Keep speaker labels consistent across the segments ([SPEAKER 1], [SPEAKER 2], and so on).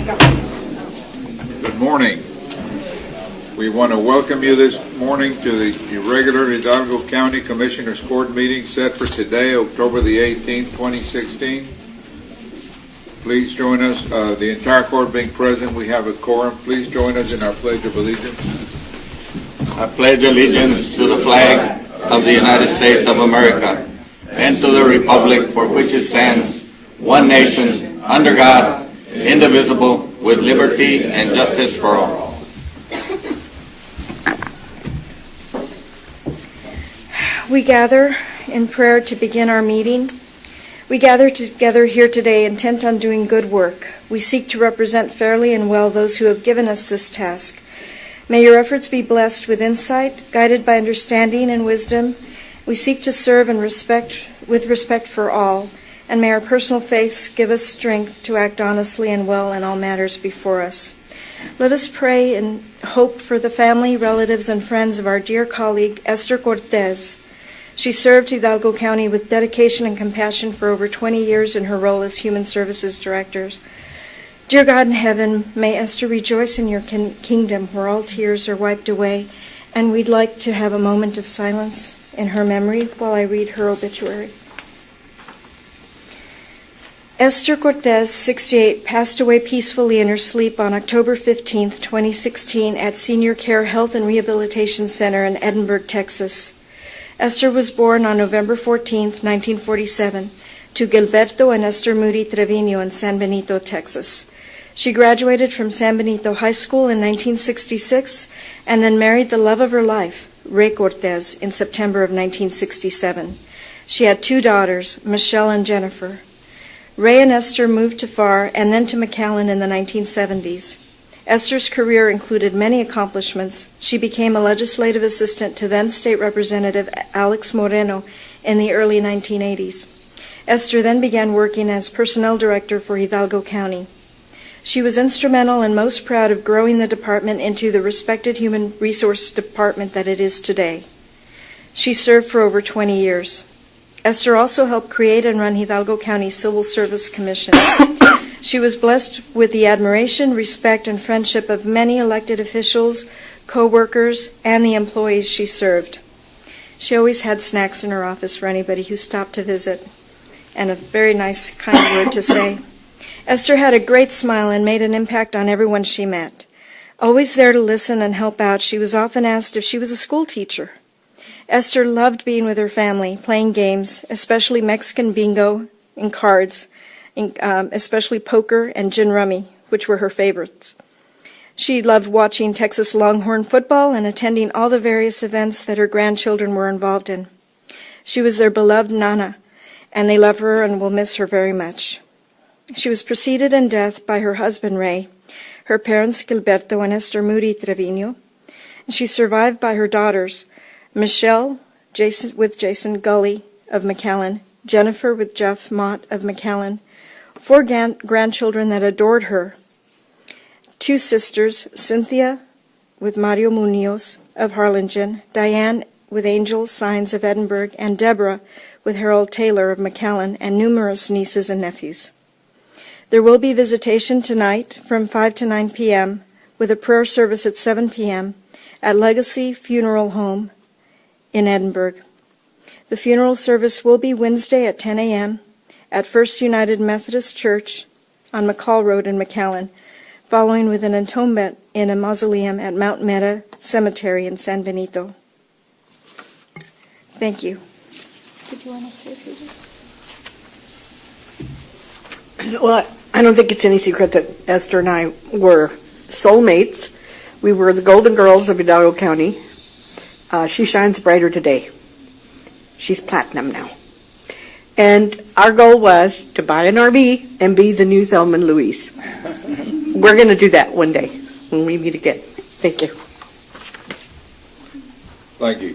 [SPEAKER 1] Good morning. We want to welcome you this morning to the irregular Hidalgo County Commissioners Court meeting set for today, October the 18th, 2016. Please join us, the entire court being present. We have a quorum. Please join us in our Pledge of Allegiance.
[SPEAKER 2] I pledge allegiance to the flag of the United States of America and to the republic for which it stands, one nation, under God, indivisible, with liberty and justice for all.
[SPEAKER 3] We gather in prayer to begin our meeting. We gather together here today intent on doing good work. We seek to represent fairly and well those who have given us this task. May your efforts be blessed with insight, guided by understanding and wisdom. We seek to serve and with respect for all, and may our personal faiths give us strength to act honestly and well in all matters before us. Let us pray and hope for the family, relatives, and friends of our dear colleague, Esther Cortez. She served Hidalgo County with dedication and compassion for over 20 years in her role as Human Services Director. Dear God in heaven, may Esther rejoice in your kingdom where all tears are wiped away, and we'd like to have a moment of silence in her memory while I read her obituary. Esther Cortez, 68, passed away peacefully in her sleep on October 15, 2016 at Senior Care Health and Rehabilitation Center in Edinburgh, Texas. Esther was born on November 14, 1947, to Gilberto and Esther Moody Trevino in San Benito, Texas. She graduated from San Benito High School in 1966 and then married the love of her life, Ray Cortez, in September of 1967. She had two daughters, Michelle and Jennifer. Ray and Esther moved to Pharr and then to McAllen in the 1970s. Esther's career included many accomplishments. She became a legislative assistant to then State Representative Alex Moreno in the early 1980s. Esther then began working as Personnel Director for Hidalgo County. She was instrumental and most proud of growing the department into the respected human resource department that it is today. She served for over 20 years. Esther also helped create and run Hidalgo County Civil Service Commission. She was blessed with the admiration, respect, and friendship of many elected officials, co-workers, and the employees she served. She always had snacks in her office for anybody who stopped to visit, and a very nice, kind word to say. Esther had a great smile and made an impact on everyone she met. Always there to listen and help out, she was often asked if she was a school teacher. Esther loved being with her family, playing games, especially Mexican bingo and cards, especially poker and gin rummy, which were her favorites. She loved watching Texas Longhorn football and attending all the various events that her grandchildren were involved in. She was their beloved Nana, and they love her and will miss her very much. She was preceded in death by her husband, Ray, her parents, Gilberto and Esther Moody Trevino, and she's survived by her daughters, Michelle with Jason Gully of McAllen, Jennifer with Jeff Mott of McAllen, 4 grandchildren that adored her, 2 sisters, Cynthia with Mario Munoz of Harlingen, Diane with Angel Signs of Edinburgh, and Deborah with Harold Taylor of McAllen, and numerous nieces and nephews. There will be visitation tonight from 5 to 9 p.m. with a prayer service at 7 p.m. at Legacy Funeral Home in Edinburgh. The funeral service will be Wednesday at 10 a.m. at First United Methodist Church on McCall Road in McAllen, following with an entombment in a mausoleum at Mount Meta Cemetery in San Benito. Thank you. Did you want to say a few words?
[SPEAKER 4] Well, I don't think it's any secret that Esther and I were soulmates. We were the Golden Girls of Hidalgo County. She shines brighter today. She's platinum now. And our goal was to buy an RV and be the new Thelma and Louise. We're going to do that one day when we meet again. Thank you.
[SPEAKER 1] Thank you.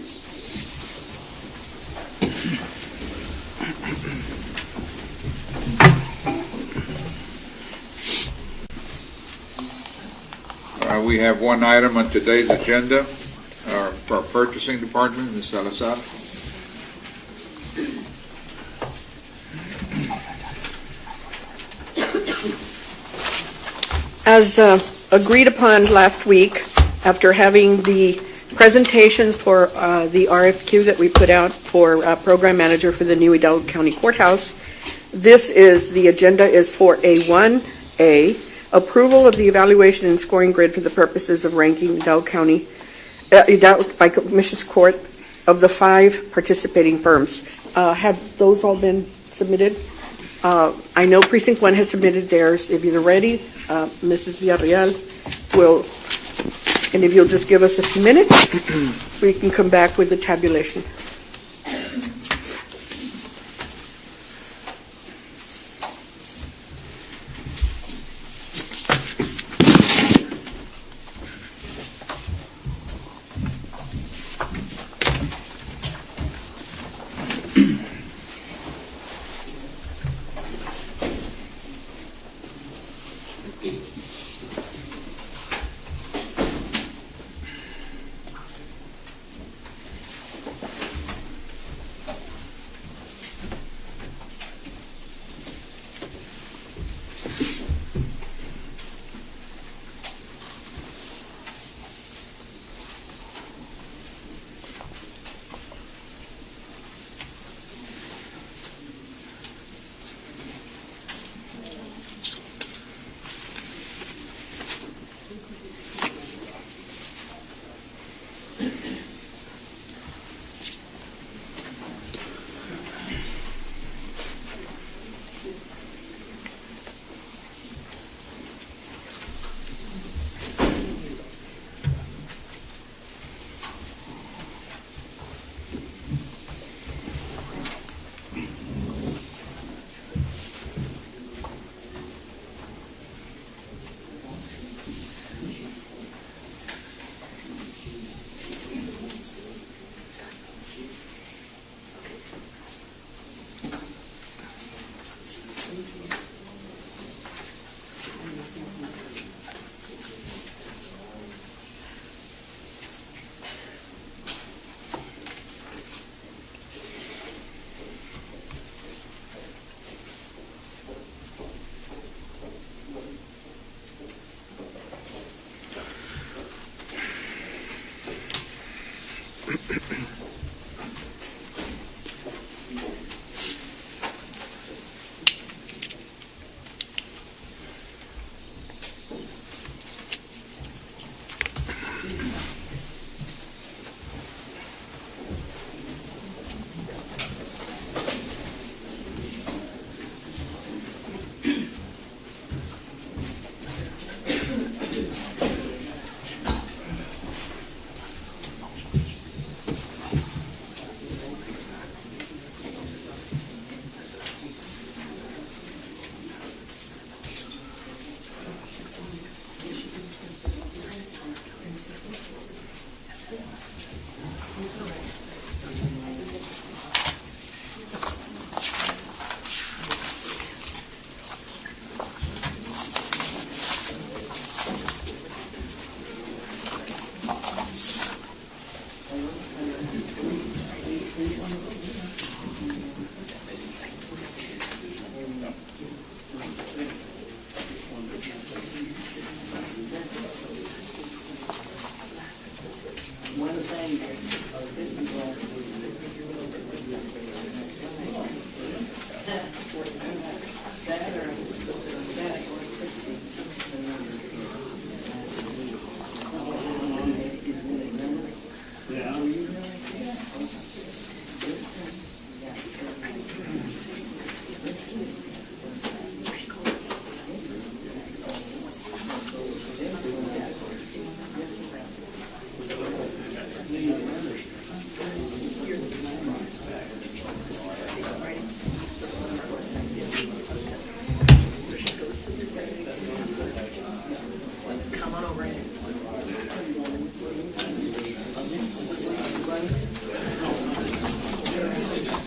[SPEAKER 1] We have one item on today's agenda for our purchasing department, Ms. Salazar.
[SPEAKER 4] As agreed upon last week, after having the presentations for the RFQ that we put out for program manager for the new Hidalgo County Courthouse, the agenda is for A1A, approval of the evaluation and scoring grid for the purposes of ranking Hidalgo County by Commissioners Court of the 5 participating firms. Have those all been submitted? I know Precinct 1 has submitted theirs. If you're ready, Mrs. Villarreal will, and if you'll just give us a few minutes, we can come back with the tabulation.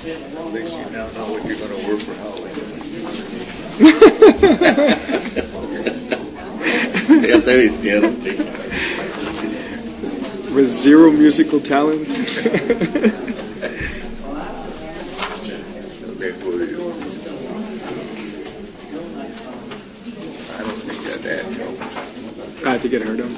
[SPEAKER 1] At least you now know what you're going to work for Halloween.
[SPEAKER 2] Ya te vistieron, chico.
[SPEAKER 5] With zero musical talent.
[SPEAKER 1] Okay, for you. I don't think that Dad, no.
[SPEAKER 5] I had to get her done.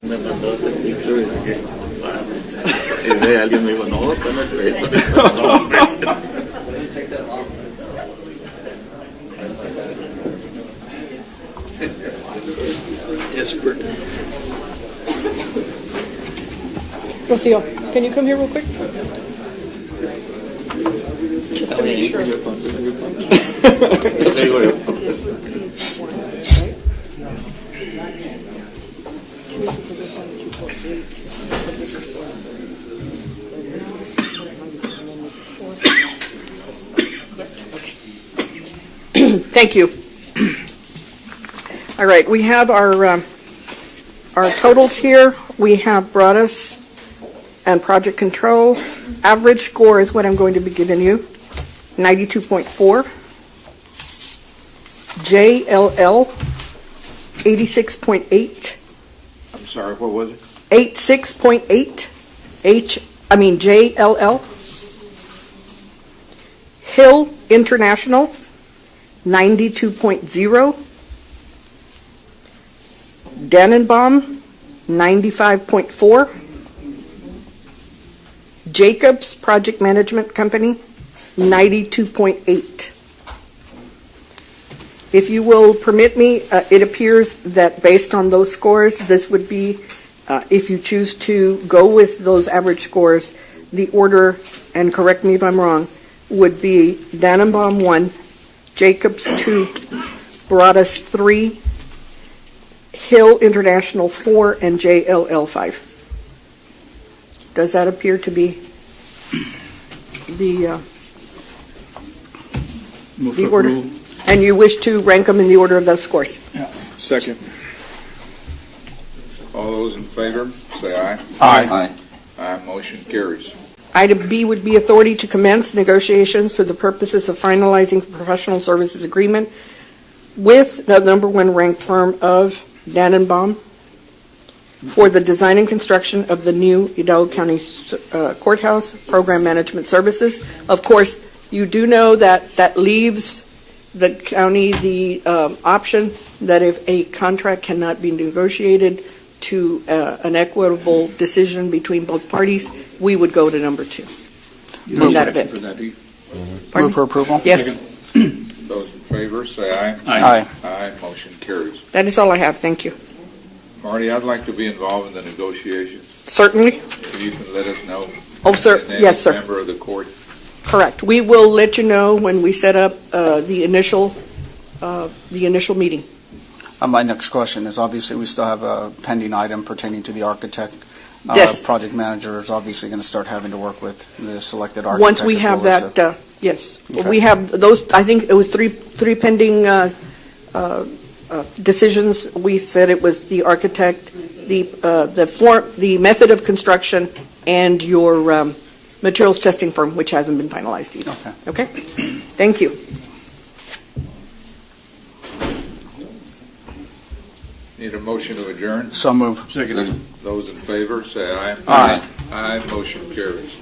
[SPEAKER 2] Me mandó este picture y dije, y alguien me dijo, no, está en el Facebook. No, hombre.
[SPEAKER 5] Desperate.
[SPEAKER 4] Rocio, can you come here real quick? Just to make sure.
[SPEAKER 2] Le digo yo.
[SPEAKER 4] Thank you. All right, we have our totals here. We have Broadus and Project Control. Average score is what I'm going to be giving you, 92.4. JLL, 86.8.
[SPEAKER 1] I'm sorry, what was it?
[SPEAKER 4] 86.8. JLL. Hill International, 92.0. Dannenbaum, 95.4. Jacobs Project Management Company, 92.8. If you will permit me, it appears that based on those scores, this would be, if you choose to go with those average scores, the order, and correct me if I'm wrong, would be Dannenbaum 1, Jacobs 2, Broadus 3, Hill International 4, and JLL 5. Does that appear to be the order? And you wish to rank them in the order of those scores?
[SPEAKER 5] Yeah. Second.
[SPEAKER 1] All those in favor, say aye.
[SPEAKER 2] Aye.
[SPEAKER 1] Aye, motion carries.
[SPEAKER 4] Item B would be authority to commence negotiations for the purposes of finalizing the professional services agreement with the number one ranked firm of Dannenbaum for the design and construction of the new Hidalgo County Courthouse Program Management Services. Of course, you do know that leaves the county the option that if a contract cannot be negotiated to an equitable decision between both parties, we would go to number 2.
[SPEAKER 5] You don't
[SPEAKER 4] In that
[SPEAKER 5] need action
[SPEAKER 4] event.
[SPEAKER 5] for that, do you?
[SPEAKER 4] Pardon?
[SPEAKER 6] Move for approval?
[SPEAKER 4] Yes,
[SPEAKER 1] Those in favor, say aye.
[SPEAKER 6] Aye.
[SPEAKER 1] Aye, motion carries.
[SPEAKER 4] that is all I have. Thank you.
[SPEAKER 1] Marty, I'd like to be involved in the negotiations.
[SPEAKER 4] Certainly.
[SPEAKER 1] If you can let us know.
[SPEAKER 4] Oh, sir.
[SPEAKER 1] And any
[SPEAKER 4] Yes, sir.
[SPEAKER 1] member of the court.
[SPEAKER 4] Correct. We will let you know when we set up the initial meeting.
[SPEAKER 6] My next question is, obviously, we still have a pending item pertaining to the architect.
[SPEAKER 4] Yes.
[SPEAKER 6] Project manager is obviously going to start having to work with the selected architect.
[SPEAKER 4] Once we
[SPEAKER 6] as
[SPEAKER 4] have
[SPEAKER 6] well as
[SPEAKER 4] that, yes.
[SPEAKER 6] Okay.
[SPEAKER 4] We have those, I think it was three pending decisions. We said it was the architect, the method of construction, and your materials testing firm, which hasn't been finalized either.
[SPEAKER 6] Okay.
[SPEAKER 4] Okay? Thank you.
[SPEAKER 1] Need a motion to adjourn?
[SPEAKER 6] So move.
[SPEAKER 5] Second.
[SPEAKER 1] Those in favor, say aye.
[SPEAKER 6] Aye.
[SPEAKER 1] Aye, motion carries.